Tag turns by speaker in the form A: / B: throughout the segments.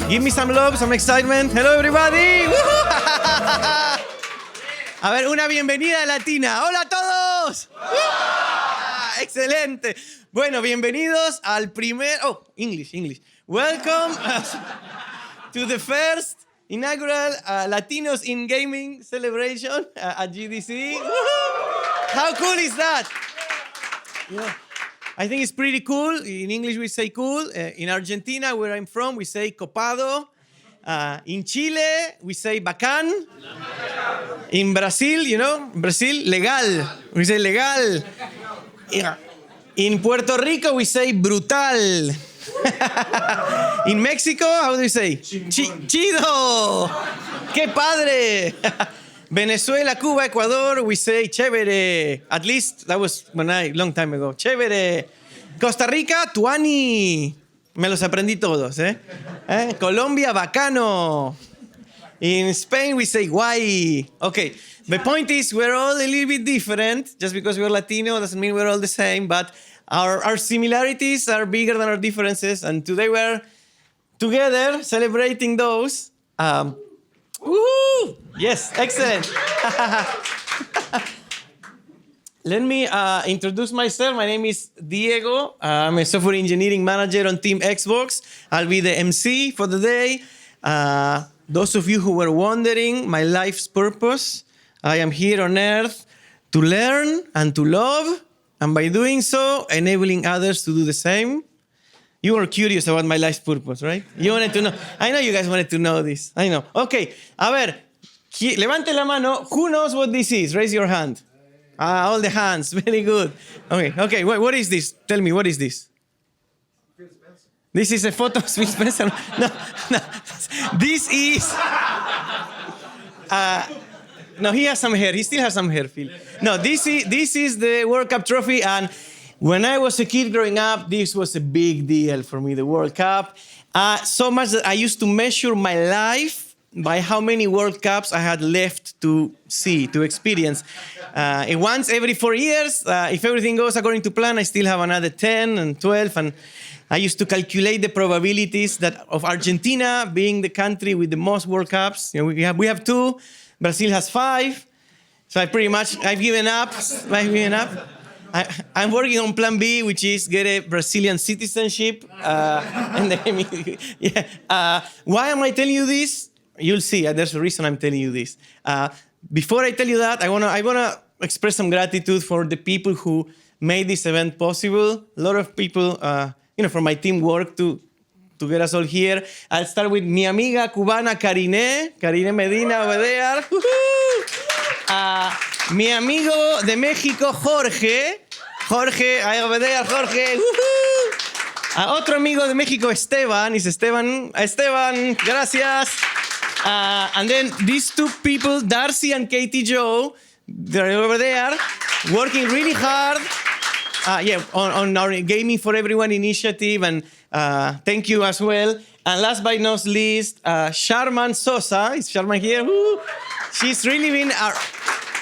A: Give me some love, some excitement. Hello, everybody. A ver, una bienvenida latina. ¡Hola a todos! Excelente. Bueno, bienvenidos al primer... Oh, English. Welcome to the first inaugural Latinos in Gaming celebration at GDC. How cool is that? Yeah. I think it's pretty cool. In English, we say cool. In Argentina, where I'm from, we say copado. In Chile, we say bacán. In Brazil, Brazil, legal. We say legal. In Puerto Rico, we say brutal. In Mexico, how do we say? Chido. ¡Qué padre! Venezuela, Cuba, Ecuador, we say chévere. At least that was long time ago. Chévere. Costa Rica, tuani. Me los aprendí todos, Colombia, bacano. In Spain, we say guay. Okay, the point is we're all a little bit different. Just because we're Latino doesn't mean we're all the same, but our similarities are bigger than our differences. And today we're together celebrating those. Woohoo! Yes, excellent. Let me introduce myself. My name is Diego. I'm a software engineering manager on Team Xbox. I'll be the MC for the day. Those of you who were wondering my life's purpose, I am here on Earth to learn and to love, and by doing so, enabling others to do the same. You were curious about my life's purpose, right? You wanted to know. I know you guys wanted to know this. I know. Okay, a ver, levante la mano. Who knows what this is? Raise your hand. All the hands. Very good. Okay. What is this? Tell me, what is this? This is a photo of Phil Spencer. No. This is... no, he has some hair. He still has some hair, Phil. No, this is the World Cup trophy, and when I was a kid growing up, this was a big deal for me, the World Cup. So much that I used to measure my life by how many World Cups I had left to see, to experience. Once every 4 years, if everything goes according to plan, I still have another 10 and 12. And I used to calculate the probabilities that of Argentina being the country with the most World Cups. We have 2. Brazil has 5. So I've given up. I'm working on plan B, which is get a Brazilian citizenship. Why am I telling you this? You'll see. There's a reason I'm telling you this. Before I tell you that, I wanna express some gratitude for the people who made this event possible. A lot of people, from my team worked to get us all here. I'll start with mi amiga cubana Karine Medina over there. Mi amigo de México, Jorge, over there, Jorge. Otro amigo de México, Esteban, gracias. And then these 2 people, Darcy and Katie Joe, they're over there, working really hard. On our Gaming for Everyone initiative, and thank you as well. And last but not least, Sharman Sosa. Is Sharman here? Woo! She's really been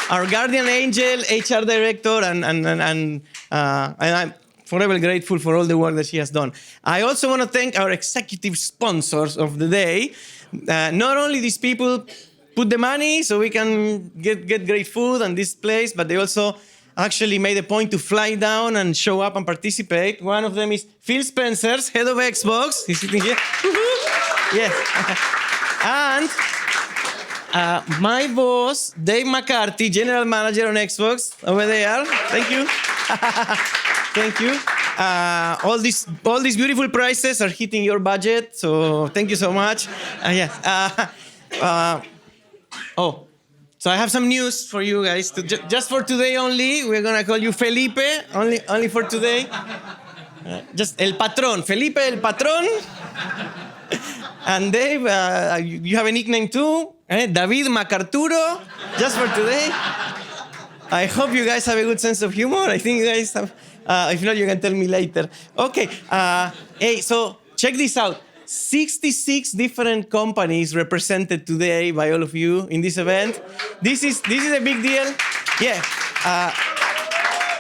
A: our guardian angel, HR director, and I'm forever grateful for all the work that she has done. I also want to thank our executive sponsors of the day. Not only these people put the money so we can get great food and this place, but they also actually made a point to fly down and show up and participate. One of them is Phil Spencer, head of Xbox. He's sitting here. Yes. And my boss, Dave McCarthy, general manager on Xbox, over there. Thank you. Thank you. All these beautiful prizes are hitting your budget, so thank you so much. So I have some news for you guys. Just for today only, we're gonna call you Felipe. Only for today. Just El Patrón. Felipe El Patrón. And Dave, you have a nickname too. David Macarturo. Just for today. I hope you guys have a good sense of humor. I think you guys have. If not, you can tell me later. Okay. Hey, so check this out. 66 different companies represented today by all of you in this event. This is a big deal. Yeah.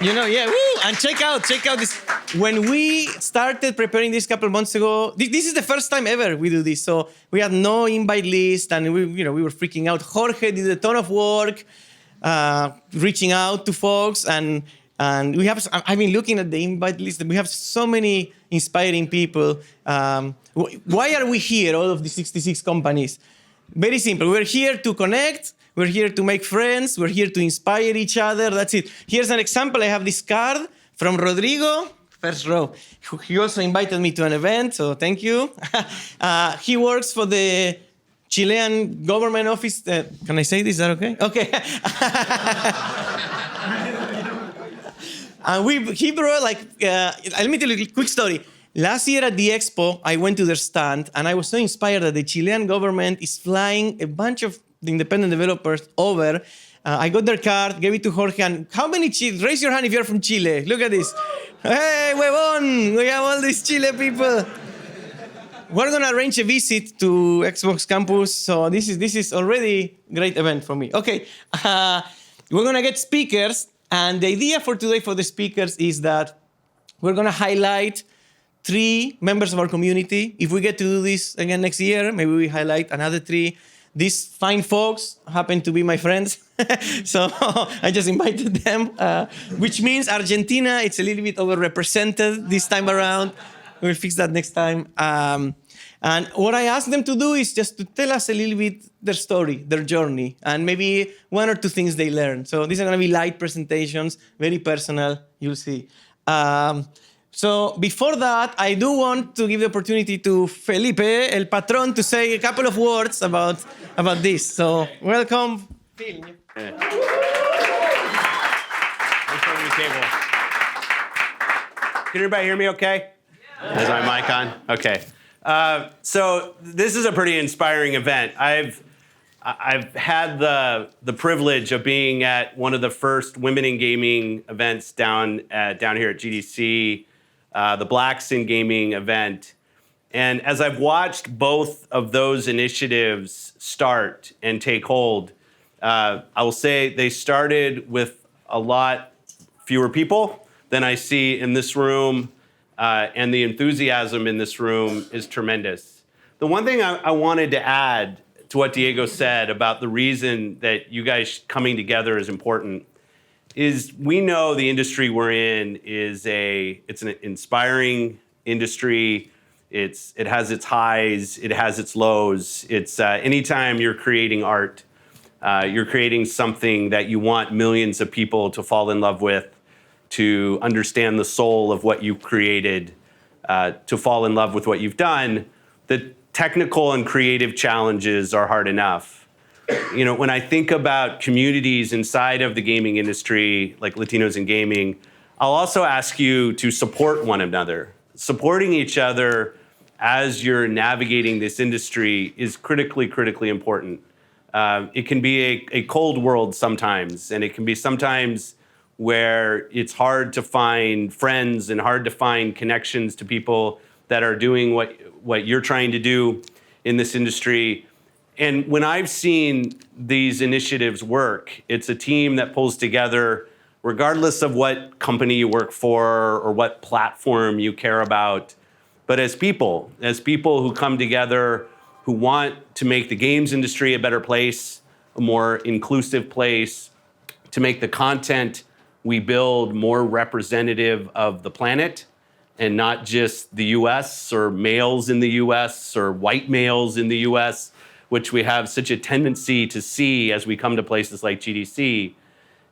A: Woo! And check out this. when we started preparing this a couple of months ago, this is the first time ever we do this. So we had no invite list, and we were freaking out. Jorge did a ton of work, reaching out to folks, and we have. I've been looking at the invite list, and we have so many inspiring people. Why are we here? All of the 66 companies. Very simple. We're here to connect. We're here to make friends. We're here to inspire each other. That's it. Here's an example. I have this card from Rodrigo, first row. He also invited me to an event, so thank you. He works for the Chilean government office. Can I say this? Is that okay? Okay. And he brought let me tell you a quick story. Last year at the expo, I went to their stand, and I was so inspired that the Chilean government is flying a bunch of the independent developers over. I got their card, gave it to Jorge, and how many raise your hand if you're from Chile. Look at this. Hey, huevón, we have all these Chile people. We're gonna arrange a visit to Xbox Campus, so this is already a great event for me. Okay, we're gonna get speakers, and the idea for today for the speakers is that we're gonna highlight 3 members of our community. If we get to do this again next year, maybe we highlight another 3. These fine folks happen to be my friends, so I just invited them, which means Argentina, it's a little bit overrepresented this time around. We'll fix that next time. And what I asked them to do is just to tell us a little bit their story, their journey, and maybe 1 or 2 things they learned. So these are gonna be light presentations, very personal, you'll see. So before that, I do want to give the opportunity to Felipe, el patron, to say a couple of words about this. So welcome, Phil.
B: Thanks for the table. Can everybody hear me okay? Yeah. Is my mic on? Okay. So this is a pretty inspiring event. I've had the privilege of being at one of the first Women in Gaming events down here at GDC, the Blacks in Gaming event. And as I've watched both of those initiatives start and take hold, I will say they started with a lot fewer people than I see in this room, and the enthusiasm in this room is tremendous. The one thing I wanted to add to what Diego said about the reason that you guys coming together is important is we know the industry we're in it's an inspiring industry. It has its highs, it has its lows. It's anytime you're creating art, you're creating something that you want millions of people to fall in love with, to understand the soul of what you've created, to fall in love with what you've done. The technical and creative challenges are hard enough. You know, when I think about communities inside of the gaming industry, like Latinos in Gaming, I'll also ask you to support one another. Supporting each other as you're navigating this industry is critically important. It can be a cold world sometimes, and it can be sometimes where it's hard to find friends and hard to find connections to people that are doing what you're trying to do in this industry. And when I've seen these initiatives work, it's a team that pulls together regardless of what company you work for or what platform you care about. But as people who come together, who want to make the games industry a better place, a more inclusive place, to make the content we build more representative of the planet and not just the US or males in the US or white males in the US, which we have such a tendency to see as we come to places like GDC.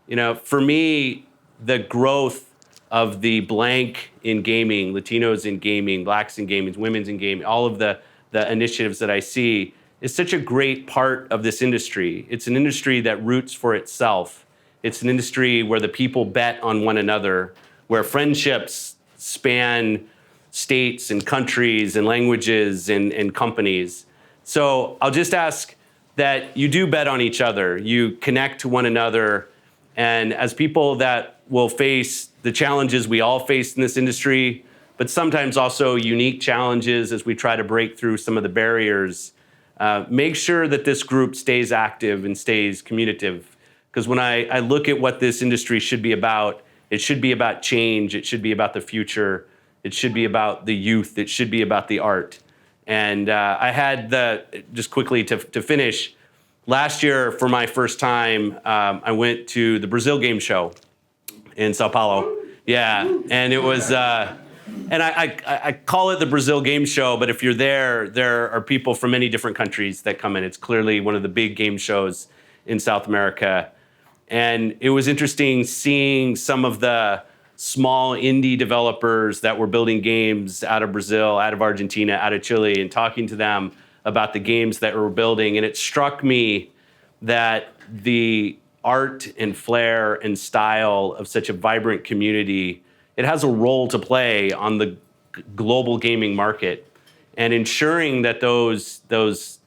B: You know, for me, the growth of the blank in gaming, Latinos in gaming, Blacks in gaming, women's in gaming, all of the initiatives that I see is such a great part of this industry. It's an industry that roots for itself. It's an industry where the people bet on one another, where friendships span states and countries and languages and companies. So I'll just ask that you do bet on each other, you connect to one another, and as people that will face the challenges we all face in this industry, but sometimes also unique challenges as we try to break through some of the barriers, make sure that this group stays active and stays communicative. Because when I look at what this industry should be about, It should be about change. It should be about the future. It should be about the youth. It should be about the art. And I had just quickly to finish, last year for my first time, I went to the Brazil Game Show in Sao Paulo. Yeah, and it was, and I call it the Brazil Game Show, but if you're there are people from many different countries that come in. It's clearly one of the big game shows in South America. And it was interesting seeing some of the small indie developers that were building games out of Brazil, out of Argentina, out of Chile, and talking to them about the games that we're building. And it struck me that the art and flair and style of such a vibrant community, it has a role to play on the global gaming market. And ensuring that those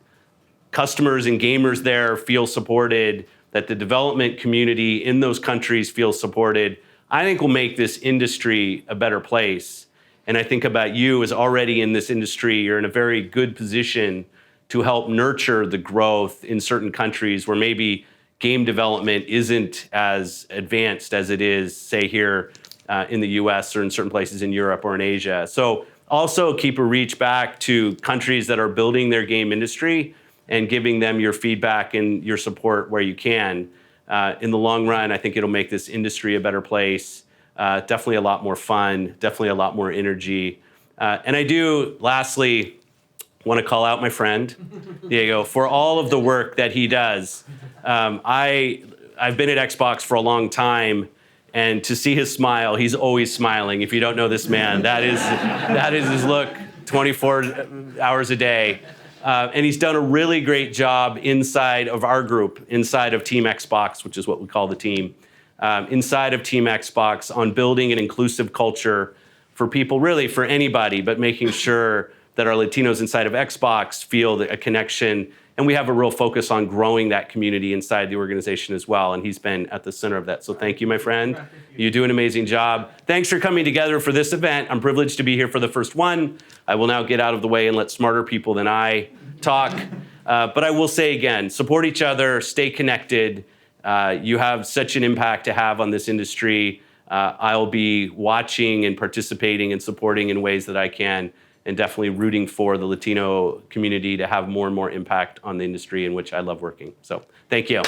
B: customers and gamers there feel supported, that the development community in those countries feels supported, I think will make this industry a better place. And I think about you as already in this industry, you're in a very good position to help nurture the growth in certain countries where maybe game development isn't as advanced as it is, say, here in the US or in certain places in Europe or in Asia. So also keep a reach back to countries that are building their game industry and giving them your feedback and your support where you can. In the long run, I think it'll make this industry a better place. Definitely a lot more fun, definitely a lot more energy. And I do, lastly, want to call out my friend, Diego, for all of the work that he does. I've been at Xbox for a long time, and to see his smile, he's always smiling. If you don't know this man, that is his look 24 hours a day. And he's done a really great job inside of our group, inside of Team Xbox, which is what we call the team, inside of Team Xbox on building an inclusive culture for people, really for anybody, but making sure that our Latinos inside of Xbox feel a connection. And we have a real focus on growing that community inside the organization as well. And he's been at the center of that. So thank you, my friend. You do an amazing job. Thanks for coming together for this event. I'm privileged to be here for the first one. I will now get out of the way and let smarter people than I talk. But I will say again, support each other, stay connected. You have such an impact to have on this industry. I'll be watching and participating and supporting in ways that I can, and definitely rooting for the Latino community to have more and more impact on the industry in which I love working. So thank you.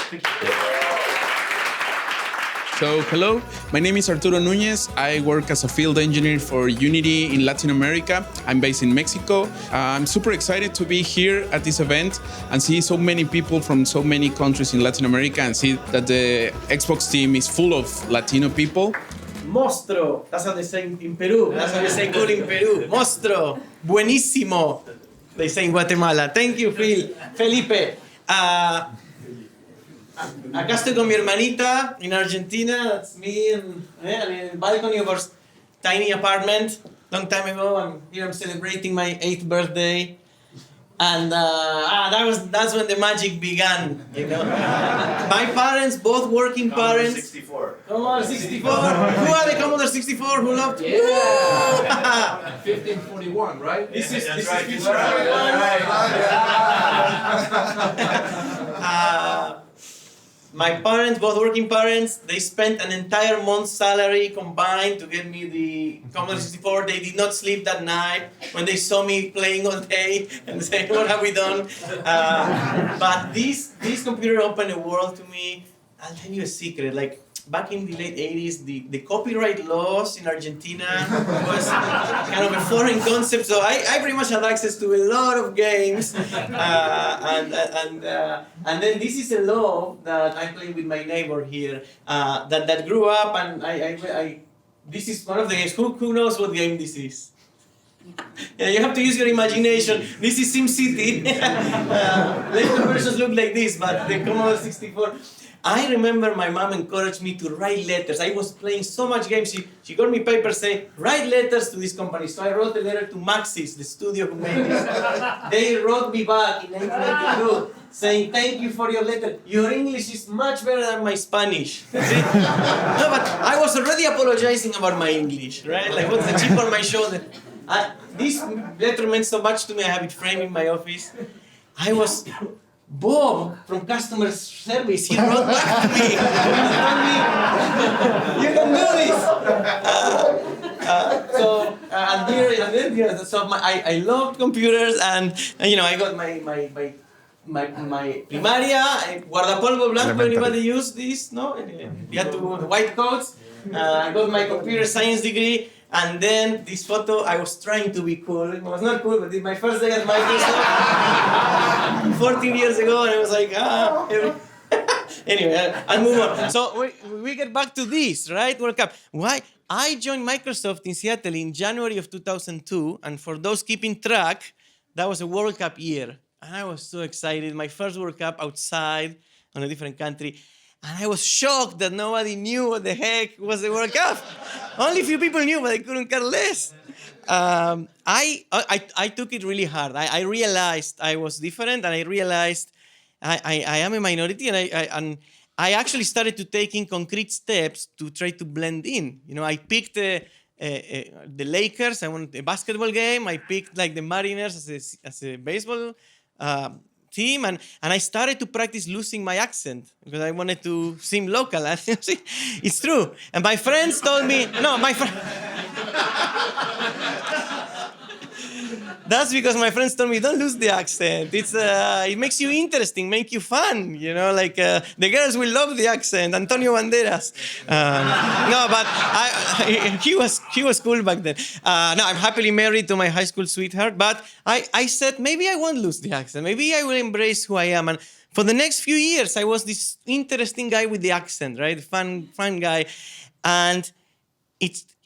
C: So hello, my name is Arturo Núñez. I work as a field engineer for Unity in Latin America. I'm based in Mexico. I'm super excited to be here at this event and see so many people from so many countries in Latin America and see that the Xbox team is full of Latino people.
A: Monstro. That's how they say in Peru. That's how they say good in Peru. Monstro. Buenísimo. They say in Guatemala. Thank you, Felipe. Acá estoy con mi hermanita in Argentina. That's me in the balcony of our tiny apartment. Long time ago. I'm celebrating my 8th birthday. And that's when the magic began, you know. My parents, both working parents. 64. Commodore 64. Who are the Commodore 64 who loved?
D: Yeah. 1541, right?
A: This is
D: right.
A: 1541. My parents, both working parents, they spent an entire month's salary combined to get me the Commodore 64. They did not sleep that night when they saw me playing all day and saying, what have we done? But this computer opened a world to me. I'll tell you a secret. Like, back in the late 80s, the copyright laws in Argentina was kind of a foreign concept, so I pretty much had access to a lot of games. And then this is a law that I'm playing with my neighbor here that grew up, and I this is one of the games. Who knows what game this is? Yeah, you have to use your imagination. This is SimCity. Later versions look like this, but the Commodore 64. I remember my mom encouraged me to write letters. I was playing so much games. She got me papers saying, write letters to this company. So I wrote a letter to Maxis, the studio who made this. They wrote me back in 1992 saying, thank you for your letter. Your English is much better than my Spanish. No, but I was already apologizing about my English, right? Like, what's the chip on my shoulder? This letter meant so much to me. I have it framed in my office. Bob from customer service, he wrote back to me. He told me, you can do this. So I loved computers, and you know, I got my primaria, guardapolvo blanco. Anybody use this? No, you had to the white coats. I got my computer science degree, and then this photo. I was trying to be cool. It was not cool, but it's my first day at Microsoft, 14 years ago, and I was like, Anyway, I'll move on. So we get back to this, right? World Cup. Why? I joined Microsoft in Seattle in January of 2002, and for those keeping track, that was a World Cup year. And I was so excited. My first World Cup outside on a different country. And I was shocked that nobody knew what the heck was the World Cup. Only a few people knew, but I couldn't care less. I took it really hard. I realized I was different, and I realized I am a minority, and I actually started to taking concrete steps to try to blend in. You know, I picked the Lakers. I wanted a basketball game. I picked like the Mariners as a baseball team, and I started to practice losing my accent because I wanted to seem local. It's true. And my friends told me, that's because my friends told me, don't lose the accent. It makes you interesting, make you fun. You know, like the girls will love the accent. Antonio Banderas. No, but he was cool back then. No, I'm happily married to my high school sweetheart. But I said, maybe I won't lose the accent. Maybe I will embrace who I am. And for the next few years, I was this interesting guy with the accent, right? Fun guy.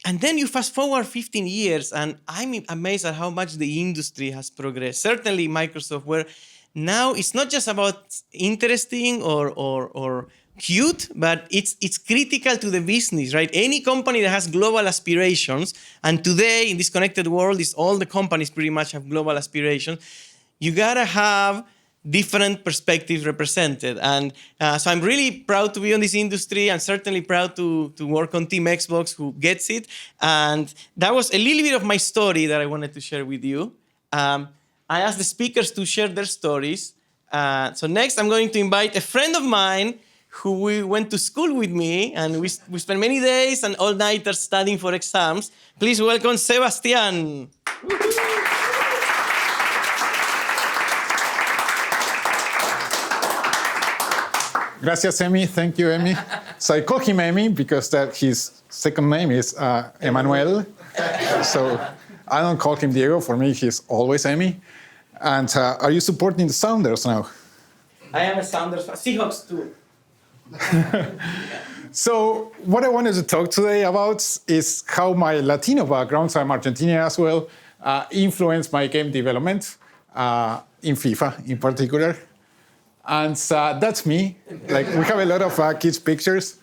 A: And then you fast forward 15 years, and I'm amazed at how much the industry has progressed. Certainly Microsoft, where now it's not just about interesting or cute, but it's critical to the business, right? Any company that has global aspirations, and today in this connected world, all the companies pretty much have global aspirations, you gotta have different perspectives represented. And so I'm really proud to be in this industry, and certainly proud to work on Team Xbox, who gets it. And that was a little bit of my story that I wanted to share with you. I asked the speakers to share their stories. So next I'm going to invite a friend of mine who we went to school with me, and we spent many days and all-nighters studying for exams. Please welcome Sebastián.
E: Gracias, Emi. Thank you, Emi. So I call him Emi because his second name is Emmanuel. So I don't call him Diego. For me, he's always Emi. And are you supporting the Sounders now?
A: I am a Sounders fan. Seahawks too.
E: So what I wanted to talk today about is how my Latino background, so I'm Argentinian as well, influenced my game development, in FIFA in particular. And that's me. Like, we have a lot of kids' pictures.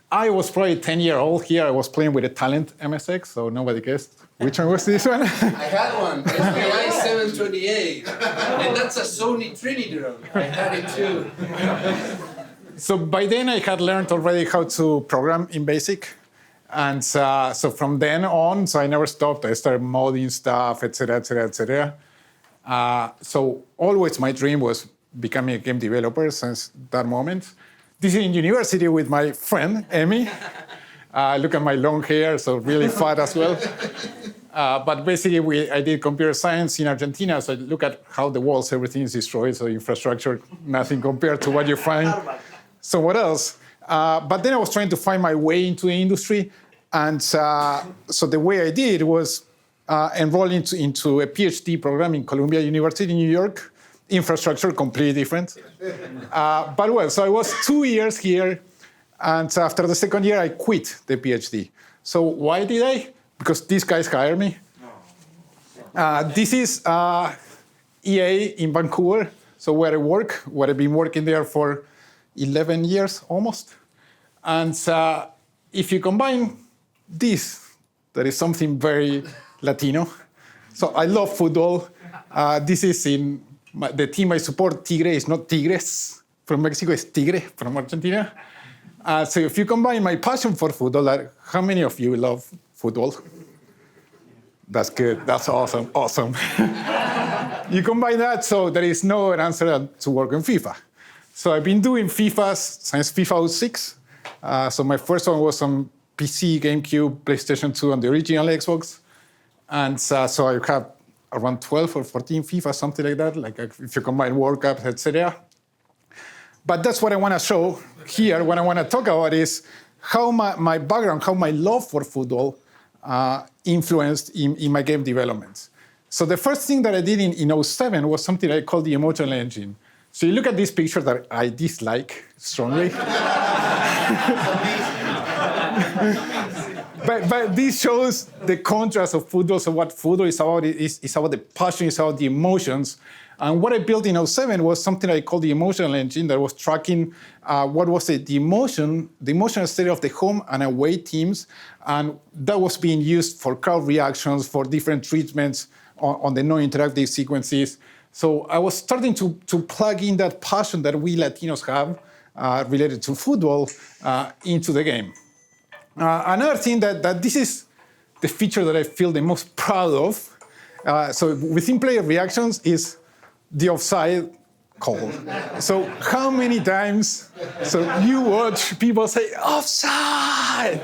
E: I was probably 10-year-old here. I was playing with a Talent MSX, so nobody guessed. Which one was this one?
D: I had one. It's the i728. And that's a Sony Trinitron. I had it too.
E: So by then, I had learned already how to program in BASIC. And so from then on, so I never stopped. I started modding stuff, et cetera, et cetera, et cetera. So always my dream was becoming a game developer since that moment. This is in university with my friend, Emi. Look at my long hair, so really fat as well. But basically, I did computer science in Argentina, so I look at how the walls, everything is destroyed, so infrastructure, nothing compared to what you find. So what else? But then I was trying to find my way into the industry, and so the way I did was enroll into a PhD program in Columbia University in New York. Infrastructure, completely different. But well, so I was 2 years here, and after the second year, I quit the PhD. So why did I? Because these guys hired me. This is EA in Vancouver, so where I work, where I've been working there for 11 years almost. And if you combine this, there is something very Latino. So I love football. This is in the team I support. Tigre is not Tigres from Mexico, it's Tigre from Argentina. So if you combine my passion for football, how many of you love football? That's good. That's awesome. Awesome. you combine that, so there is no other answer than to work on FIFA. So I've been doing FIFAs since FIFA 06. So my first one was on PC, GameCube, PlayStation 2, and the original Xbox. And so I have around 12 or 14 FIFA, something like that, like if you combine World Cups, etc. But that's what I want to show here. What I want to talk about is how my background, how my love for football influenced in my game development. So the first thing that I did in 07 was something I called the emotional engine. So you look at this picture that I dislike strongly. But this shows the contrast of football. So what football is about is about the passion, it's about the emotions. And what I built in 07 was something I called the emotional engine that was tracking what was the emotional state of the home and away teams. And that was being used for crowd reactions, for different treatments on the non-interactive sequences. So I was starting to plug in that passion that we Latinos have related to football into the game. Another thing that this is the feature that I feel the most proud of. So within player reactions is the offside call. So how many times you watch people say offside?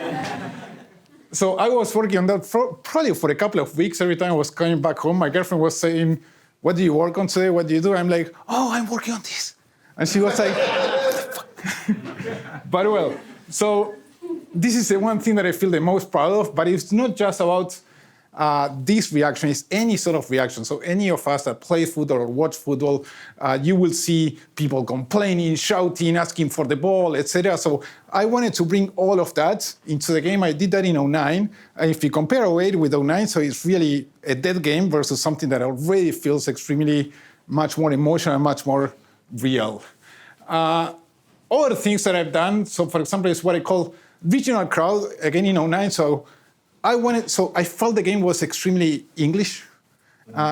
E: So I was working on that probably for a couple of weeks. Every time I was coming back home, my girlfriend was saying, "What do you work on today? What do you do?" I'm like, "Oh, I'm working on this." And she was like, "What the fuck?" But well, so this is the one thing that I feel the most proud of, but it's not just about this reaction, it's any sort of reaction. So any of us that play football or watch football, you will see people complaining, shouting, asking for the ball, etc. So I wanted to bring all of that into the game. I did that in 09. And if you compare 08 with 09, so it's really a dead game versus something that already feels extremely much more emotional and much more real. Other things that I've done, so for example, is what I call regional crowd, again in 09. So I felt the game was extremely English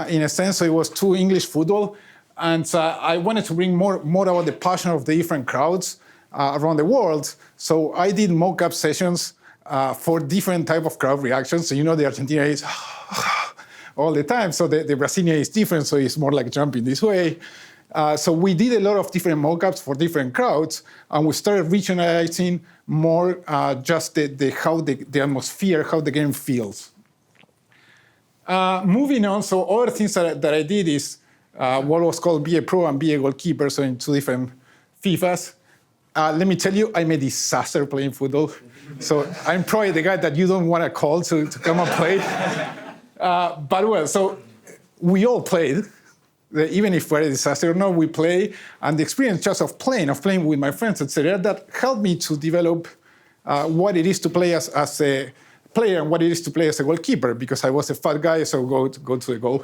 E: in a sense. So it was too English football. And I wanted to bring more about the passion of the different crowds around the world. So I did mock-up sessions for different type of crowd reactions. So the Argentina is all the time. So the Brazilian is different. So it's more like jumping this way. So we did a lot of different mock-ups for different crowds, and we started regionalizing more just how the atmosphere, how the game feels. Moving on, so other things that I did is what was called be a pro and be a goalkeeper, so in 2 different FIFAs. Let me tell you, I'm a disaster playing football. So I'm probably the guy that you don't want to call to come and play. But well, so we all played. Even if we're a disaster or not, we play. And the experience just of playing with my friends, etc., that helped me to develop what it is to play as a player and what it is to play as a goalkeeper, because I was a fat guy, so go to the goal.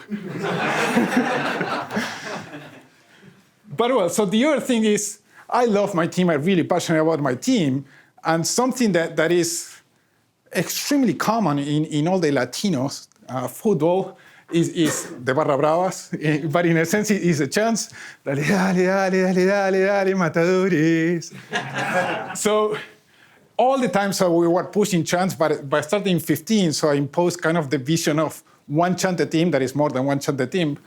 E: But well, so the other thing is, I love my team. I'm really passionate about my team. And something that is extremely common in all the Latinos football is the barra bravas, but in a sense it is a chance. Dale, dale, dale, dale, dale, dale, matadores. So all the time, so we were pushing chants, but by starting 15, so I imposed kind of the vision of one chant a team, that is more than one chant a team.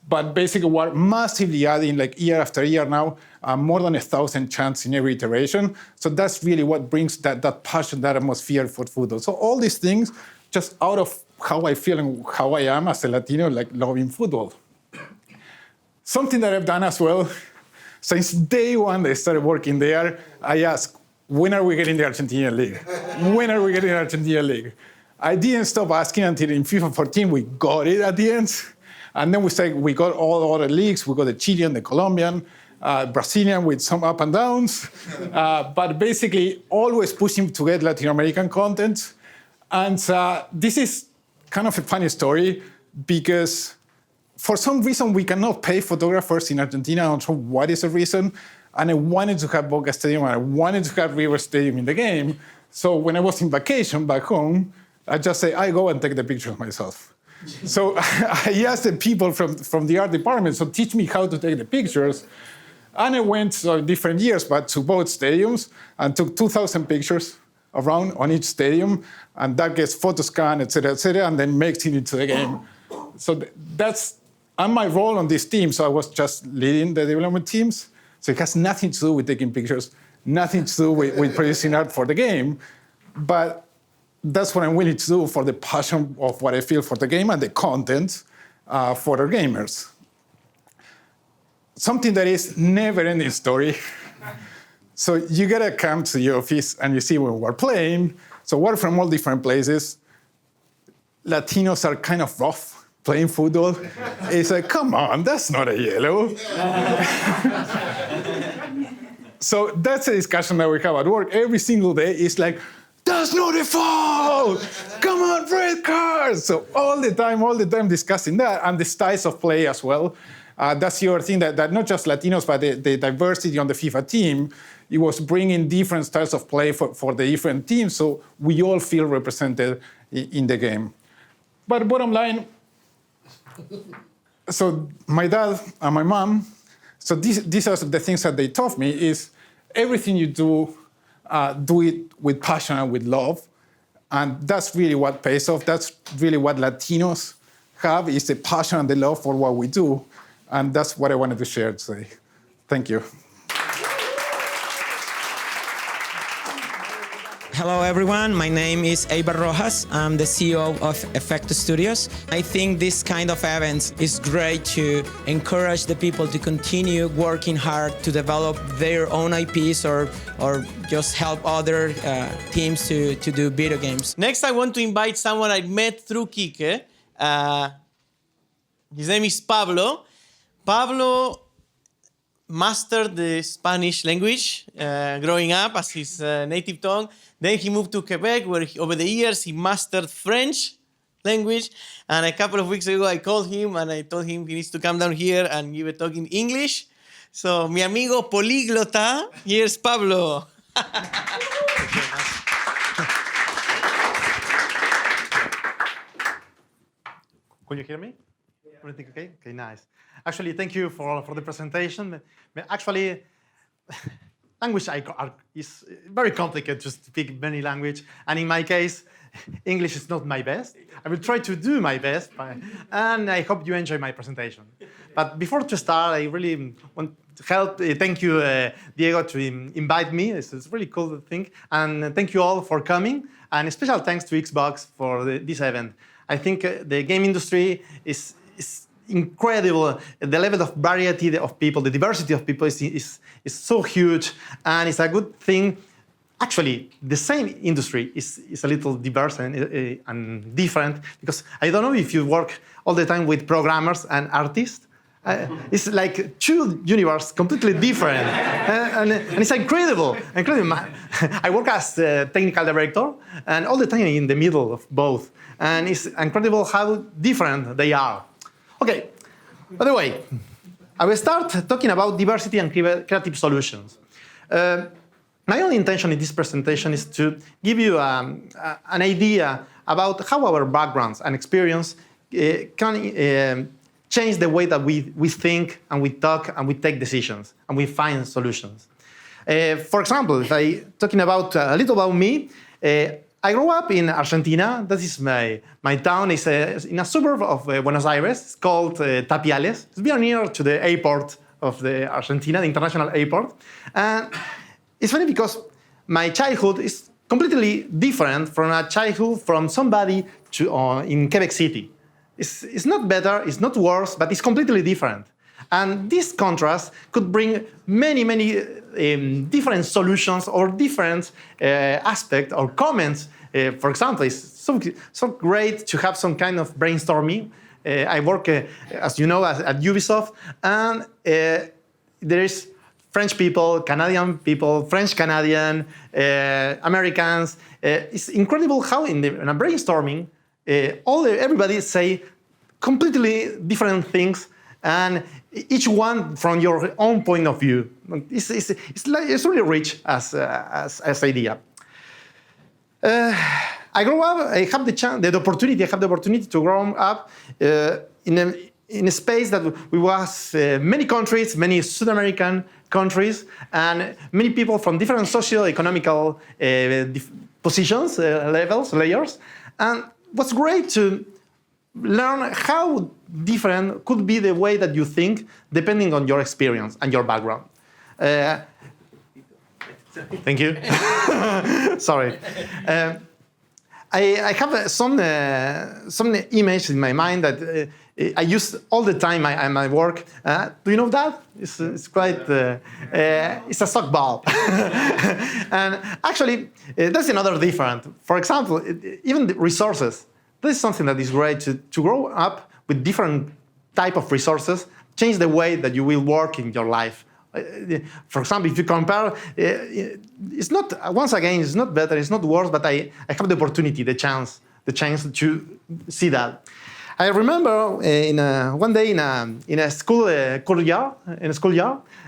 E: But basically we're massively adding, like year after year now, more than 1,000 chants in every iteration. So that's really what brings that passion, that atmosphere for football. So all these things just out of how I feel and how I am as a Latino, like loving football. Something that I've done as well, since day one that I started working there, I asked, when are we getting the Argentinian League? When are we getting the Argentinian League? I didn't stop asking until in FIFA 14 we got it at the end. And then we got all other leagues. We got the Chilean, the Colombian, Brazilian with some up and downs. But basically always pushing to get Latin American content. And this is kind of a funny story because for some reason we cannot pay photographers in Argentina. I don't know what is the reason. And I wanted to have Boca Stadium and I wanted to have River Stadium in the game. So when I was in vacation back home, I just say, I go and take the picture of myself. So I asked the people from the art department, so teach me how to take the pictures. And I went different years, but to both stadiums and took 2,000 pictures around on each stadium. And that gets photo scan, et cetera, and then makes it into the game. So that's And my role on this team, so I was just leading the development teams. So it has nothing to do with taking pictures, nothing to do with producing art for the game. But that's what I'm willing to do for the passion of what I feel for the game and the content for the gamers. Something that is never-ending story. So you gotta come to the office and you see when we're playing. So we're from all different places. Latinos are kind of rough playing football. It's like, come on, that's not a yellow. So that's a discussion that we have at work every single day. It's like, that's not a foul! Come on, red card! So all the time discussing that, and the styles of play as well. That's the other thing that not just Latinos, but the diversity on the FIFA team, it was bringing different styles of play for the different teams, so we all feel represented in the game. But bottom line, so my dad and my mom, so these are the things that they taught me, is everything you do it with passion and with love. And that's really what pays off. That's really what Latinos have, is the passion and the love for what we do. And that's what I wanted to share today. Thank you.
F: Hello everyone, my name is Eibar Rojas. I'm the CEO of Effect Studios. I think this kind of events is great to encourage the people to continue working hard to develop their own IPs or just help other teams to do video games.
A: Next, I want to invite someone I met through Kike. His name is Pablo. Pablo mastered the Spanish language growing up as his native tongue. Then he moved to Quebec, where over the years he mastered French language. And a couple of weeks ago, I called him and I told him he needs to come down here and give a talk in English. So, mi amigo políglota, here's Pablo.
G: Can you hear me? Everything okay? Okay, nice. Actually, thank you for the presentation. Actually, language is very complicated to speak many languages. And in my case, English is not my best. I will try to do my best, and I hope you enjoy my presentation. But before to start, I really want to thank you, Diego, to invite me. It's a really cool thing. And thank you all for coming. And a special thanks to Xbox for this event. I think the game industry is incredible. The level of variety of people, the diversity of people is so huge, and it's a good thing. Actually, the same industry is a little diverse and different, because I don't know if you work all the time with programmers and artists. It's like two universes, completely different, and it's incredible. I work as a technical director, and all the time in the middle of both, and it's incredible how different they are. Okay, by the way, I will start talking about diversity and creative solutions. My only intention in this presentation is to give you an idea about how our backgrounds and experience can change the way that we think and we talk and we take decisions and we find solutions. For example, if I'm talking about a little about me, I grew up in Argentina. That is my town. It's in a suburb of Buenos Aires. It's called Tapiales. It's very near to the airport of the Argentina, the international airport. And it's funny because my childhood is completely different from a childhood from somebody in Quebec City. It's not better, it's not worse, but it's completely different. And this contrast could bring many different solutions or different aspects or comments. For example, it's so great to have some kind of brainstorming. I work, as you know, at Ubisoft, and there is French people, Canadian people, French-Canadian, Americans. It's incredible how in a brainstorming, everybody say completely different things, and each one from your own point of view. It's really rich as idea. I grew up. I have the opportunity to grow up in a space that we was many countries, many South American countries, and many people from different socio-economical positions, layers. And what's great to learn how different could be the way that you think depending on your experience and your background. Thank you. Sorry. I have some image in my mind that I use all the time in my work. Do you know that? It's quite. It's a sock ball, and actually, that's another different. For example, even the resources. This is something that is great to grow up with different type of resources. Change the way that you will work in your life. For example, if you compare, it's not, once again, it's not better, it's not worse, but I have the opportunity, the chance to see that. I remember one day in a schoolyard,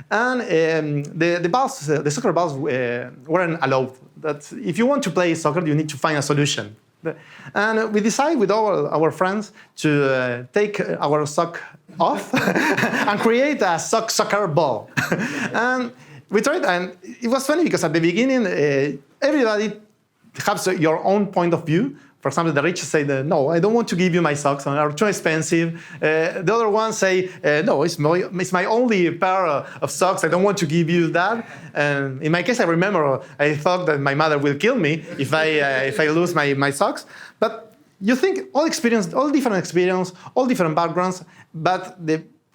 G: and the soccer balls weren't allowed. That if you want to play soccer, you need to find a solution. And we decided with all our friends to take our sock off and create a soccer ball. And we tried, and it was funny because at the beginning, everybody has your own point of view. For example, the rich say, no, I don't want to give you my socks, they are too expensive. The other ones say, no, it's my only pair of socks, I don't want to give you that. And in my case, I remember I thought that my mother will kill me if I lose my socks. But you think all different experience, all different backgrounds, but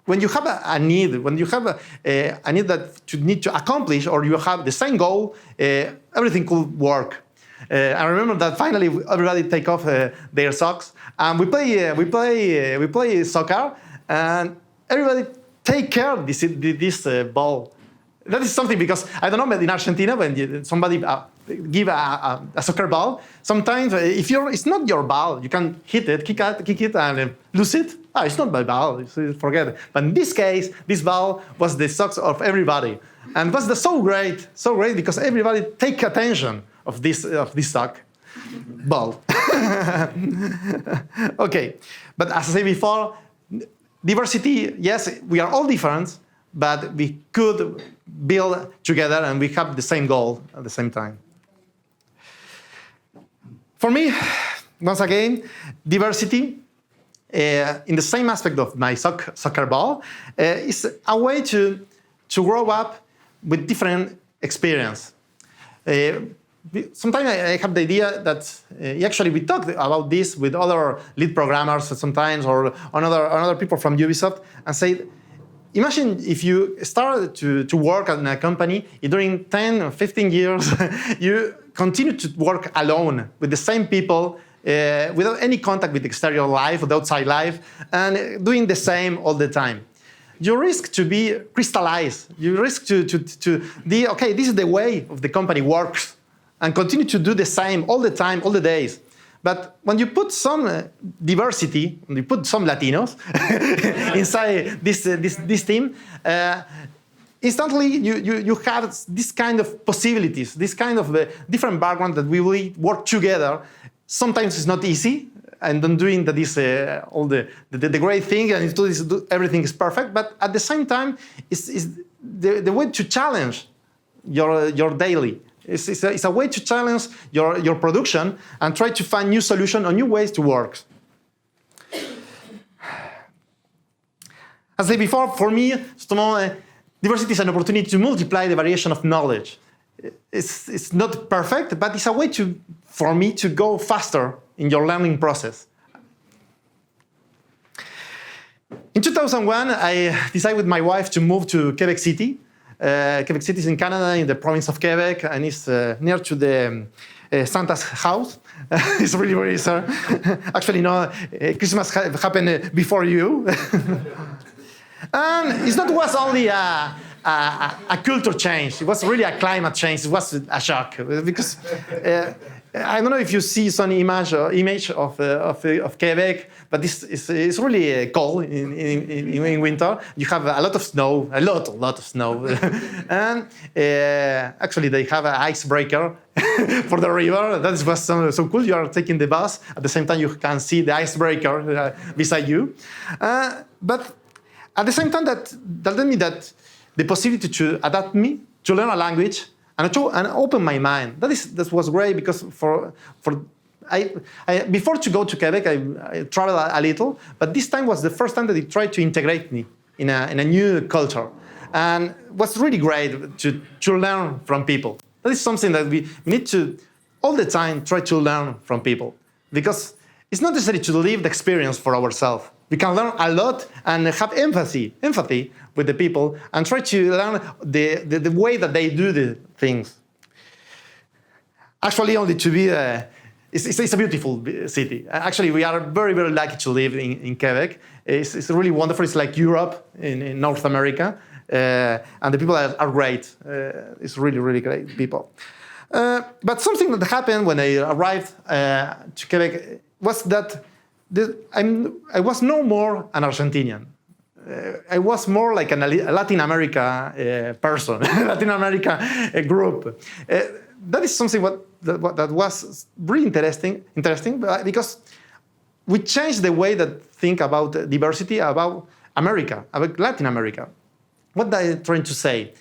G: when you have a need, when you have a need that you need to accomplish, or you have the same goal, everything could work. I remember that finally everybody take off their socks, and we play soccer, and everybody take care of this ball. That is something because I don't know, but in Argentina when somebody give a soccer ball, sometimes if it's not your ball, you can hit it, kick it, and lose it. Oh, it's not my ball, forget it. But in this case, this ball was the socks of everybody, and it was so great because everybody take attention of this sock ball. Okay, but as I said before, diversity, yes, we are all different, but we could build together and we have the same goal at the same time. For me, once again, diversity in the same aspect of my soccer ball is a way to grow up with different experience. Sometimes I have the idea that actually we talked about this with other lead programmers sometimes, or another people from Ubisoft, and say, imagine if you started to work in a company, during 10 or 15 years, you continue to work alone with the same people, without any contact with exterior life, with outside life, and doing the same all the time. You risk to be crystallized. You risk to be, okay, this is the way of the company works, and continue to do the same all the time, all the days. But when you put some diversity, when you put some Latinos inside this team, instantly you have this kind of possibilities, this kind of different background that we will work together. Sometimes it's not easy, and then doing that is all the great thing, and everything is perfect. But at the same time, it's the way to challenge your daily. It's a way to challenge your production and try to find new solutions or new ways to work. As I said before, for me, diversity is an opportunity to multiply the variation of knowledge. It's not perfect, but it's a way for me to go faster in your learning process. In 2001, I decided with my wife to move to Quebec City. Quebec City is in Canada, in the province of Quebec, and it's near to the Santa's house. It's really, really sad. Actually, no, Christmas happened before you. And it was only a culture change. It was really a climate change. It was a shock because I don't know if you see some image of Quebec, but it's really cold in winter. You have a lot of snow, a lot of snow, and actually they have an icebreaker for the river. That was so cool. You are taking the bus at the same time you can see the icebreaker beside you, but at the same time that led me that the possibility to adapt me, to learn a language, and open my mind. That was great because for before to go to Quebec, I traveled a little, but this time was the first time that they tried to integrate me in a new culture. And it was really great to learn from people. That is something that we need to, all the time, try to learn from people. Because it's not necessary to live the experience for ourselves. We can learn a lot and have empathy with the people and try to learn the way that they do the things. Actually, only to be, it's a beautiful city. Actually, we are very, very lucky to live in Quebec. It's really wonderful. It's like Europe in North America. And the people are great. It's really, really great people. But something that happened when I arrived to Quebec was that I was no more an Argentinian. I was more like a Latin America person, Latin America group. That is something that was really interesting because we changed the way that think about diversity, about America, about Latin America. What am I trying to say?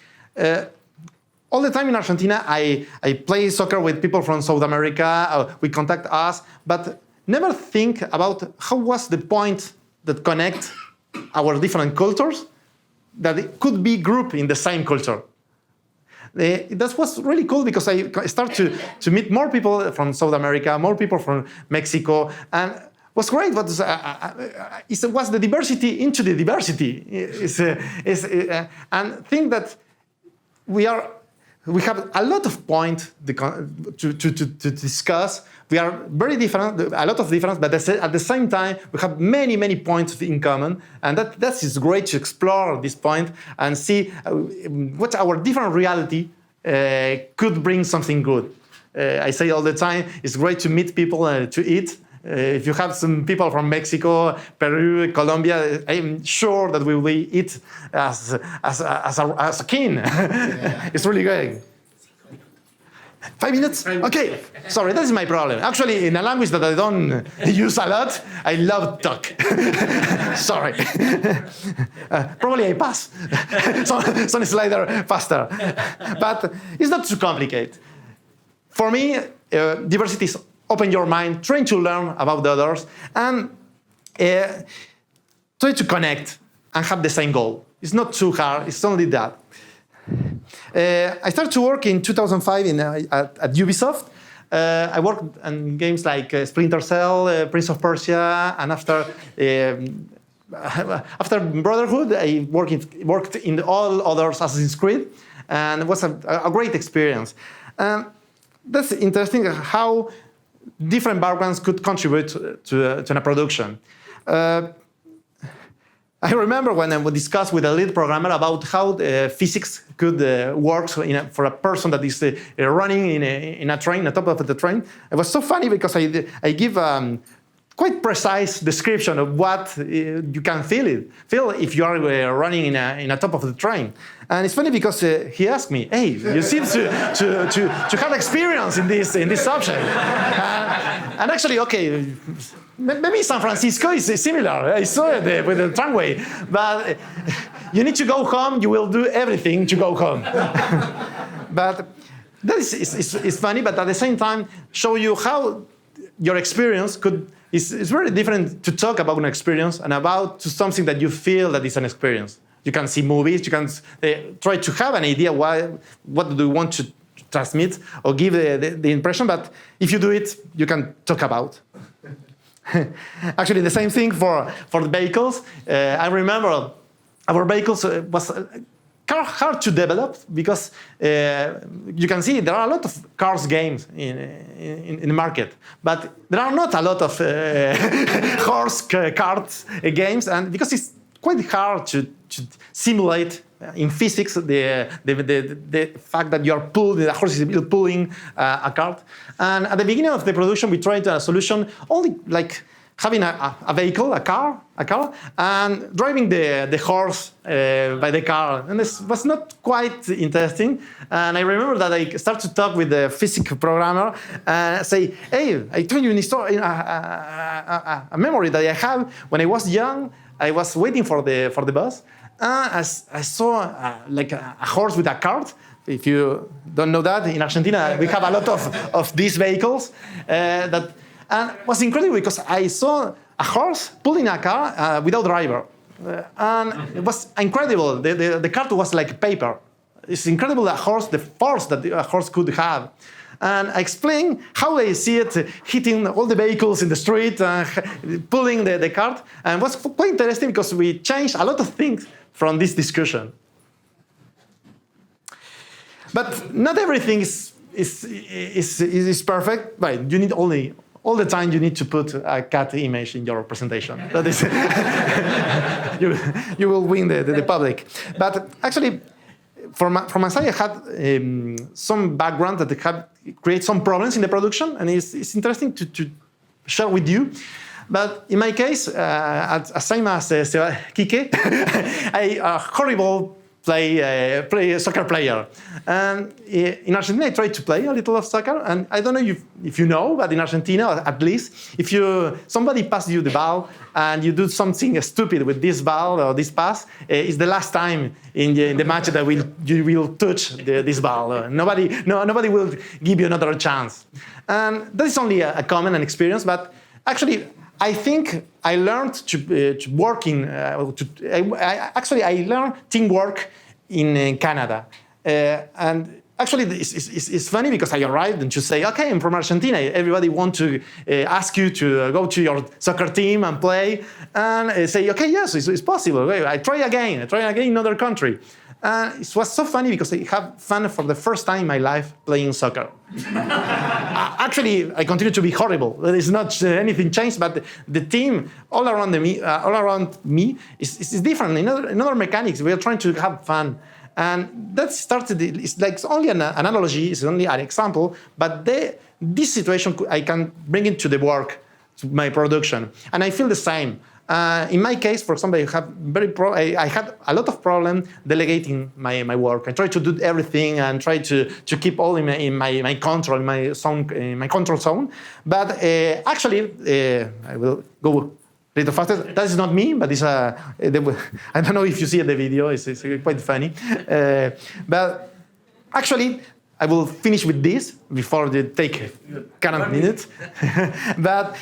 G: All the time in Argentina, I play soccer with people from South America. We contact us, but never think about how was the point that connect our different cultures that it could be grouped in the same culture. That was really cool because I started to meet more people from South America, more people from Mexico, and was great. It was the diversity into the diversity. And think that we have a lot of points to discuss. We are very different, a lot of difference, but at the same time, we have many, many points in common. And that is great to explore this point and see what our different reality could bring something good. I say all the time, it's great to meet people to eat. If you have some people from Mexico, Peru, Colombia, I'm sure that we will eat as a king. Yeah. It's really good. 5 minutes? Okay. Sorry, that is my problem. Actually, in a language that I don't use a lot, I love talk. Sorry. Probably I pass. Some slider faster. But it's not too complicated. For me, diversity is open your mind, trying to learn about the others, and try to connect and have the same goal. It's not too hard, it's only that. I started to work in 2005 at Ubisoft. I worked on games like Splinter Cell, Prince of Persia, and after Brotherhood, I worked in all other Assassin's Creed, and it was a great experience. That's interesting how different backgrounds could contribute to a production. I remember when I would discuss with a lead programmer about how physics could work for a person that is running in a train, on top of the train. It was so funny because I give quite precise description of what you can feel if you are running in a top of the train. And it's funny because he asked me, "Hey, you seem to have experience in this subject." And actually, okay, maybe San Francisco is similar. I saw it with the tramway, but you need to go home. You will do everything to go home. But that is funny, but at the same time, show you how your experience it's very different to talk about an experience and about to something that you feel that is an experience. You can see movies, you can try to have an idea what do you want to transmit or give the impression, but if you do it, you can talk about. Actually, the same thing for the vehicles. I remember our vehicles was hard to develop because you can see there are a lot of cars games in the market, but there are not a lot of horse carts games, and because it's quite hard to simulate in physics the fact that you are the horse is pulling a cart. And at the beginning of the production, we tried a solution only like having a vehicle, a car, and driving the horse by the car. And this was not quite interesting. And I remember that I started to talk with the physics programmer and say, "Hey, I told you a story, a memory that I have when I was young. I was waiting for the bus. I saw like a horse with a cart." If you don't know that, in Argentina we have a lot of these vehicles that And it was incredible because I saw a horse pulling a car without driver. And it was incredible. The cart was like paper. It's incredible the force that a horse could have. And I explained how I see it hitting all the vehicles in the street, pulling the cart. And it was quite interesting because we changed a lot of things from this discussion. But not everything is perfect. But you need all the time you need to put a cat image in your presentation. That is, you will win the public. But actually, from my side, I had some background that have create some problems in the production, and it's interesting to share with you. But in my case, same as Kike, a horrible soccer player. And in Argentina, I tried to play a little of soccer, and I don't know if you know, but in Argentina, at least, if somebody passes you the ball and you do something stupid with this ball or this pass, it's the last time in the match that you will touch this ball. Nobody will give you another chance. And that is only a common experience, but actually, I think I learned to learned teamwork in Canada. And actually, it's funny because I arrived and to say, okay, I'm from Argentina. Everybody wants to ask you to go to your soccer team and play. And say, okay, yes, it's possible. I try again in another country. It was so funny because I had fun for the first time in my life playing soccer. Actually, I continue to be horrible. There is not anything changed, but the team all around me is different. In other mechanics, we are trying to have fun. And that started, it's like only an analogy, it's only an example, but this situation, I can bring it to the work, to my production. And I feel the same. In my case, for example, I had a lot of problem delegating my work. I try to do everything and try to keep all in my control, in my control zone. But actually, I will go a little faster. That is not me, but it's I don't know if you see the video. It's quite funny. But actually, I will finish with this before they take current minutes. But.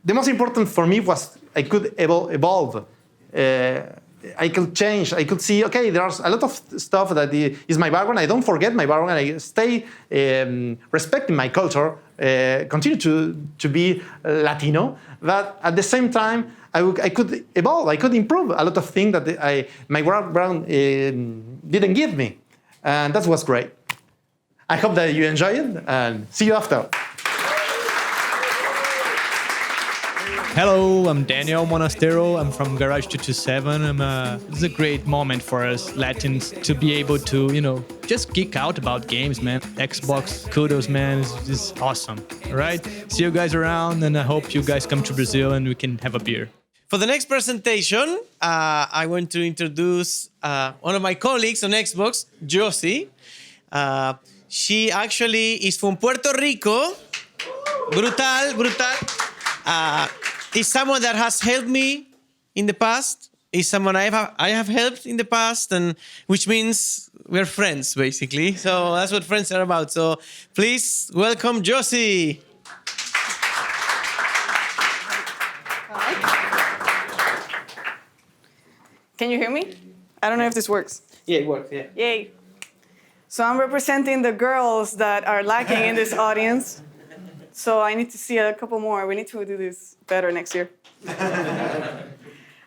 G: The most important for me was I could evolve. I could change. I could see, okay, there's a lot of stuff that is my background. I don't forget my background. I stay respecting my culture, continue to be Latino. But at the same time, I could evolve. I could improve a lot of things that my background didn't give me. And that was great. I hope that you enjoy it, and see you after.
H: Hello, I'm Daniel Monastero. I'm from Garage 227. It's a great moment for us Latins to be able to, just geek out about games, man. Xbox, kudos, man. It's awesome. All right? See you guys around, and I hope you guys come to Brazil and we can have a beer.
A: For the next presentation, I want to introduce one of my colleagues on Xbox, Josie. She actually is from Puerto Rico. Brutal. Is someone that has helped me in the past. Is someone I have helped in the past, and which means we're friends, basically. So that's what friends are about. So please welcome Josie.
I: Can you hear me? I don't know if this works.
A: Yeah, it works, yeah.
I: Yay. So I'm representing the girls that are lacking in this audience. So I need to see a couple more. We need to do this better next year.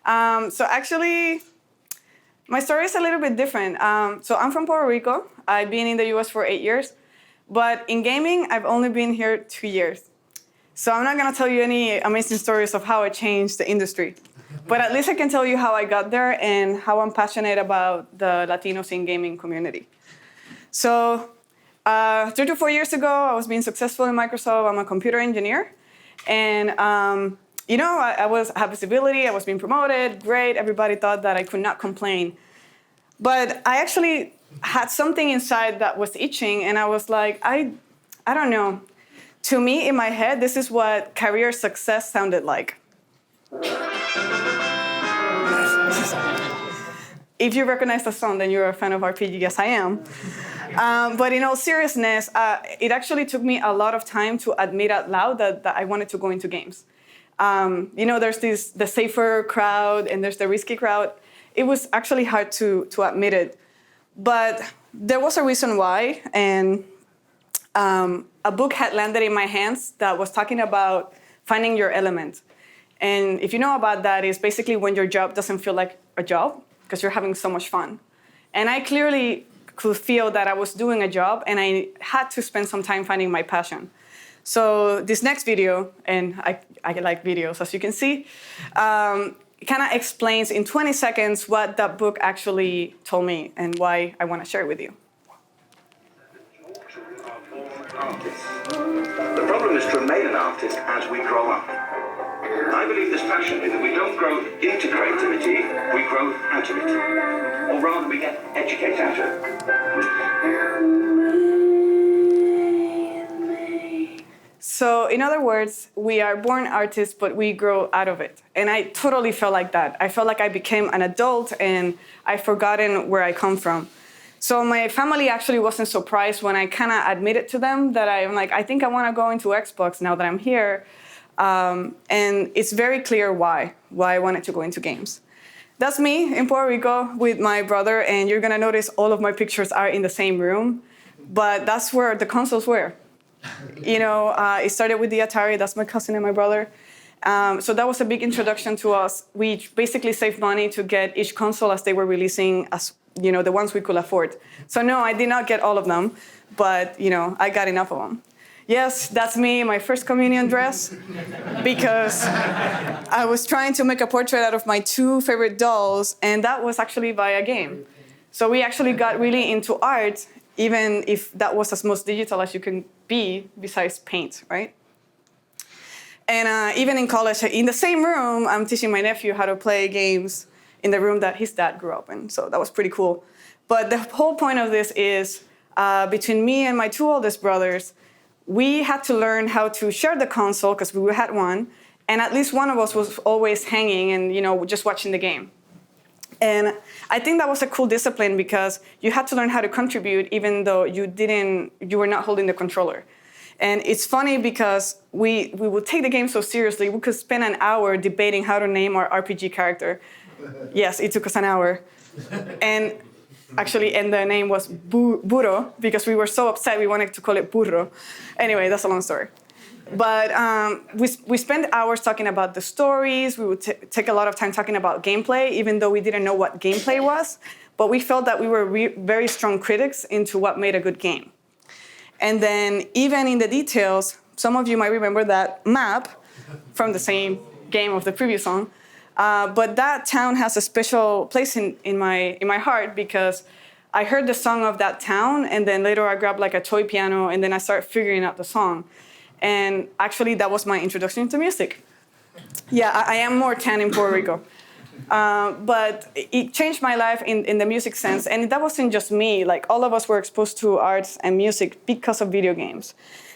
I: So actually, my story is a little bit different. So I'm from Puerto Rico. I've been in the US for 8 years. But in gaming, I've only been here 2 years. So I'm not going to tell you any amazing stories of how I changed the industry. But at least I can tell you how I got there and how I'm passionate about the Latinos in gaming community. So 3 to 4 years ago, I was being successful in Microsoft. I'm a computer engineer. And, I had visibility. I was being promoted. Great. Everybody thought that I could not complain. But I actually had something inside that was itching. And I was like, I don't know. To me, in my head, this is what career success sounded like. If you recognize the song, then you're a fan of RPG. Yes, I am. But in all seriousness, it actually took me a lot of time to admit out loud that I wanted to go into games. There's the safer crowd and there's the risky crowd. It was actually hard to admit it. But there was a reason why, and a book had landed in my hands that was talking about finding your element. And if you know about that, it's basically when your job doesn't feel like a job because you're having so much fun. And I clearly could feel that I was doing a job and I had to spend some time finding my passion. So this next video, and I like videos, as you can see, kind of explains in 20 seconds what that book actually told me and why I want to share it with you.
J: The problem is to remain an artist as we grow up. I believe this passionately that we don't grow into creativity, we grow out of it. Or rather, we get educated out of it.
I: So in other words, we are born artists, but we grow out of it. And I totally felt like that. I felt like I became an adult and I've forgotten where I come from. So my family actually wasn't surprised when I kind of admitted to them that I'm like, I think I want to go into Xbox now that I'm here. And it's very clear why I wanted to go into games. That's me in Puerto Rico with my brother, and you're going to notice all of my pictures are in the same room, but that's where the consoles were. It started with the Atari. That's my cousin and my brother. So that was a big introduction to us. We basically saved money to get each console as they were releasing, as the ones we could afford. So no, I did not get all of them, but I got enough of them. Yes, that's me in my first communion dress, because I was trying to make a portrait out of my two favorite dolls, and that was actually by a game. So we actually got really into art, even if that was as most digital as you can be besides paint, right? And even in college, in the same room, I'm teaching my nephew how to play games in the room that his dad grew up in. So that was pretty cool. But the whole point of this is between me and my two oldest brothers, we had to learn how to share the console because we had one, and at least one of us was always hanging and just watching the game. And I think that was a cool discipline because you had to learn how to contribute even though you were not holding the controller. And it's funny because we would take the game so seriously, we could spend an hour debating how to name our RPG character. Yes, it took us an hour. And the name was Burro because we were so upset we wanted to call it Burro. Anyway, that's a long story. But we spent hours talking about the stories. We would take a lot of time talking about gameplay, even though we didn't know what gameplay was. But we felt that we were very strong critics into what made a good game. And then even in the details, some of you might remember that map from the same game of the previous song. But that town has a special place in my heart because I heard the song of that town, and then later I grabbed like a toy piano, and then I started figuring out the song. And actually, that was my introduction to music. Yeah, I am more tan in Puerto Rico. But it changed my life in the music sense. And that wasn't just me. Like, all of us were exposed to arts and music because of video games.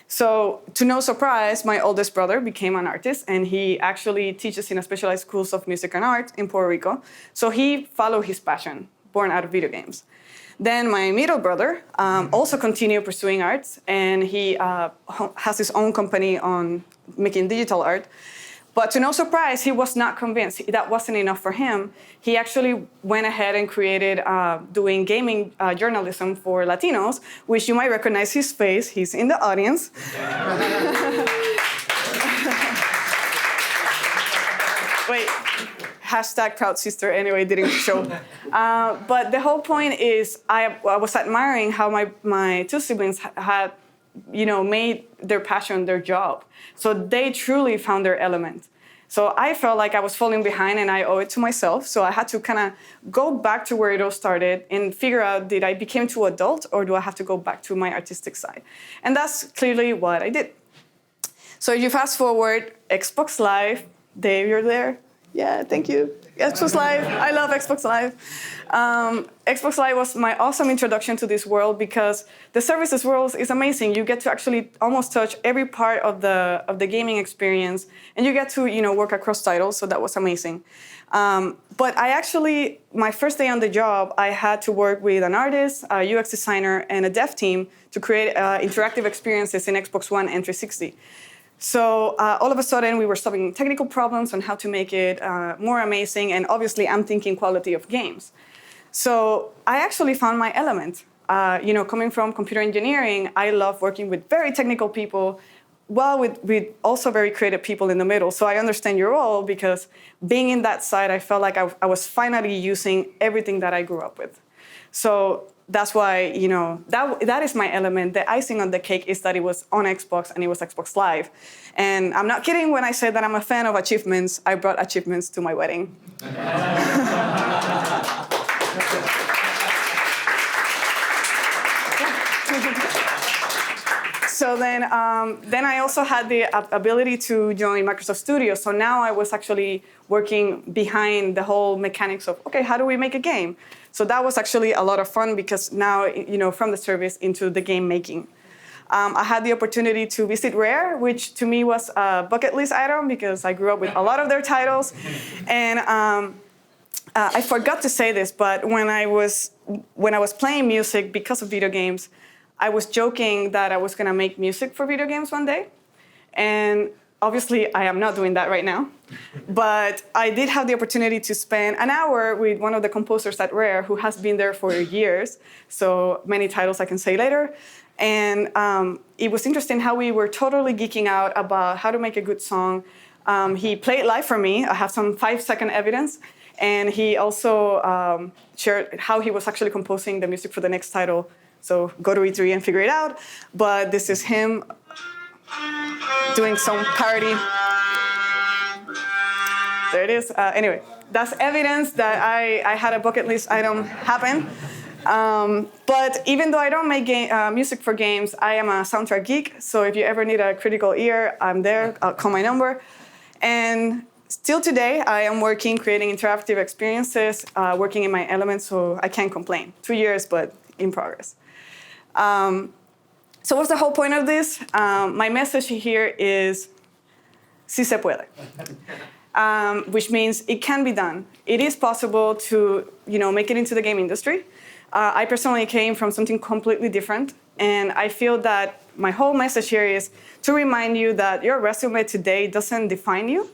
I: So, to no surprise, my oldest brother became an artist, and he actually teaches in a specialized schools of music and art in Puerto Rico. So he followed his passion, born out of video games. Then my middle brother also continued pursuing arts, and he has his own company on making digital art. But to no surprise, he was not convinced. That wasn't enough for him. He actually went ahead and created doing gaming journalism for Latinos, which you might recognize his face. He's in the audience. Wait. Hashtag proud sister, anyway, didn't show. But the whole point is I was admiring how my two siblings had, made their passion their job. So they truly found their element. So I felt like I was falling behind and I owe it to myself. So I had to kind of go back to where it all started and figure out, did I become too adult or do I have to go back to my artistic side? And that's clearly what I did. So if you fast forward, Xbox Live, Dave, you're there. Yeah, thank you. Xbox Live. I love Xbox Live. Xbox Live was my awesome introduction to this world because the services world is amazing. You get to actually almost touch every part of the gaming experience, and you get to work across titles. So that was amazing. But my first day on the job, I had to work with an artist, a UX designer, and a dev team to create interactive experiences in Xbox One and 360. So all of a sudden, we were solving technical problems on how to make it more amazing. And obviously, I'm thinking quality of games. So I actually found my element. Coming from computer engineering, I love working with very technical people, with also very creative people in the middle. So I understand your role because being in that side, I felt like I was finally using everything that I grew up with. So that's why, that is my element. The icing on the cake is that it was on Xbox and it was Xbox Live. And I'm not kidding when I say that I'm a fan of achievements. I brought achievements to my wedding. So then I also had the ability to join Microsoft Studios. So now I was actually working behind the whole mechanics of, okay, how do we make a game? So that was actually a lot of fun because now, from the service into the game making. I had the opportunity to visit Rare, which to me was a bucket list item because I grew up with a lot of their titles. And I forgot to say this, but when I was playing music because of video games, I was joking that I was going to make music for video games one day. And obviously, I am not doing that right now. But I did have the opportunity to spend an hour with one of the composers at Rare who has been there for years. So many titles I can say later. And it was interesting how we were totally geeking out about how to make a good song. He played live for me. I have some 5-second evidence. And he also shared how he was actually composing the music for the next title. So go to E3 and figure it out. But this is him doing some parody. There it is. Anyway, that's evidence that I had a bucket list item happen. But even though I don't make music for games, I am a soundtrack geek. So if you ever need a critical ear, I'm there. Call my number. And still today, I am creating interactive experiences, working in my element, so I can't complain. 2 years, but in progress. So what's the whole point of this? My message here is, sí se puede. Which means it can be done. It is possible to, make it into the game industry. I personally came from something completely different, and I feel that my whole message here is to remind you that your resume today doesn't define you,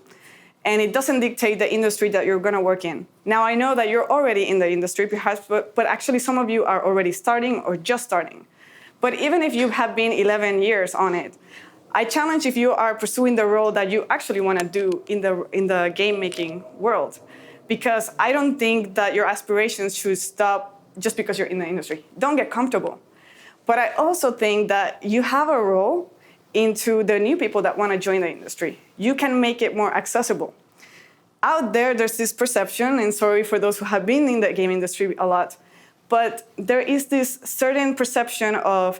I: and it doesn't dictate the industry that you're going to work in. Now, I know that you're already in the industry, perhaps, but actually some of you are already starting or just starting. But even if you have been 11 years on it, I challenge if you are pursuing the role that you actually want to do in the game-making world. Because I don't think that your aspirations should stop just because you're in the industry. Don't get comfortable. But I also think that you have a role into the new people that want to join the industry. You can make it more accessible. Out there's this perception, and sorry for those who have been in the game industry a lot, but there is this certain perception of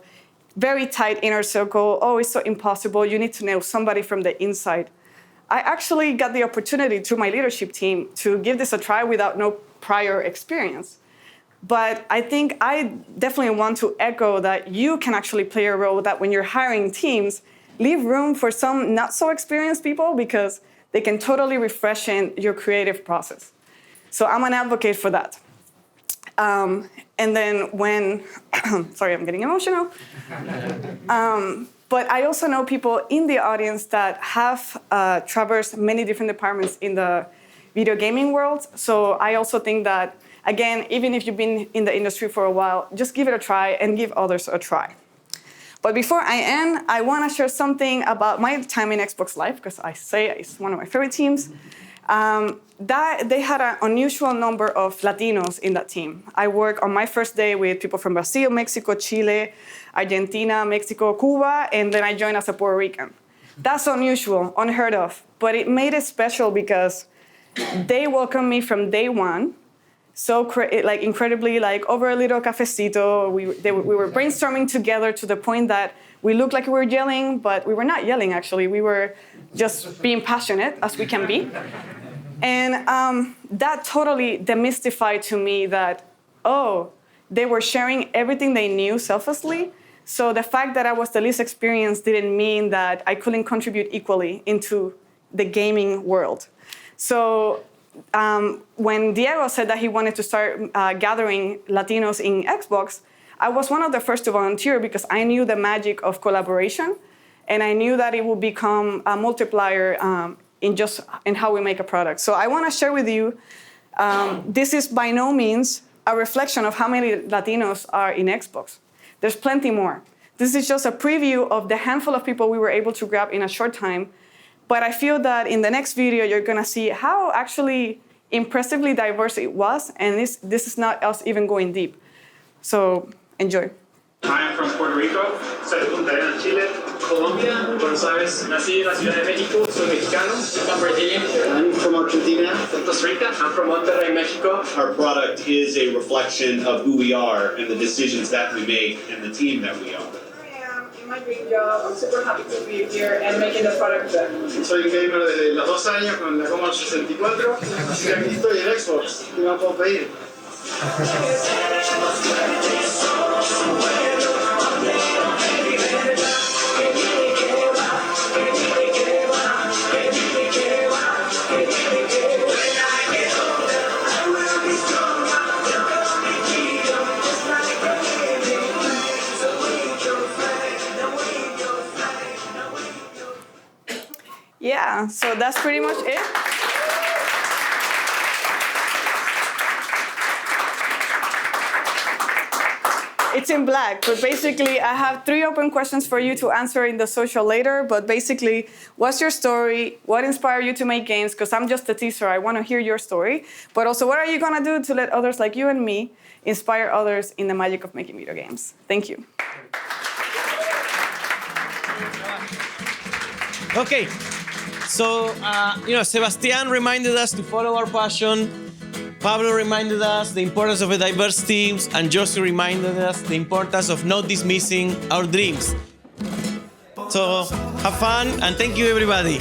I: very tight inner circle. Oh, it's so impossible. You need to know somebody from the inside. I actually got the opportunity through my leadership team to give this a try without no prior experience. But I think I definitely want to echo that you can actually play a role that when you're hiring teams, leave room for some not so experienced people because they can totally refresh your creative process. So I'm an advocate for that. And then when, sorry, I'm getting emotional. But I also know people in the audience that have traversed many different departments in the video gaming world. So I also think that, again, even if you've been in the industry for a while, just give it a try and give others a try. But before I end, I want to share something about my time in Xbox Live, because I say it's one of my favorite teams. That they had an unusual number of Latinos in that team. I worked on my first day with people from Brazil, Mexico, Chile, Argentina, Mexico, Cuba, and then I joined as a Puerto Rican. That's unusual, unheard of, but it made it special because they welcomed me from day one. So incredibly, over a little cafecito, we were brainstorming together to the point that we looked like we were yelling, but we were not yelling, actually. We were just being passionate, as we can be. And that totally demystified to me that, oh, they were sharing everything they knew selflessly. So the fact that I was the least experienced didn't mean that I couldn't contribute equally into the gaming world. So when Diego said that he wanted to start gathering Latinos in Xbox, I was one of the first to volunteer because I knew the magic of collaboration, and I knew that it would become a multiplier in how we make a product. So I want to share with you, this is by no means a reflection of how many Latinos are in Xbox. There's plenty more. This is just a preview of the handful of people we were able to grab in a short time. But I feel that in the next video, you're going to see how actually impressively diverse it was. And this is not us even going deep. So enjoy.
J: I am from Puerto Rico. Soy de Punta Arenas, Chile. Colombia, Buenos Aires. Nací en la Ciudad de México. Soy mexicano. I'm Brazilian. I'm from Argentina. Costa Rica. I'm from Monterrey, Mexico.
K: Our product is a reflection of who we are and the decisions that we make and the team that we are.
I: My dream job. I'm super happy to be here and making the product better.
J: Soy gamer desde los 2 años con la Commodore 64, así que aquí estoy en Xbox. ¿Qué más puedo pedir?
I: Yeah, so that's pretty much it. It's in black, but basically I have 3 open questions for you to answer in the social later, but basically, what's your story? What inspired you to make games? Because I'm just a teaser, I want to hear your story. But also, what are you going to do to let others like you and me inspire others in the magic of making video games? Thank you.
A: Okay. So, Sebastian reminded us to follow our passion. Pablo reminded us the importance of a diverse team, and Josie reminded us the importance of not dismissing our dreams. So, have fun, and thank you, everybody.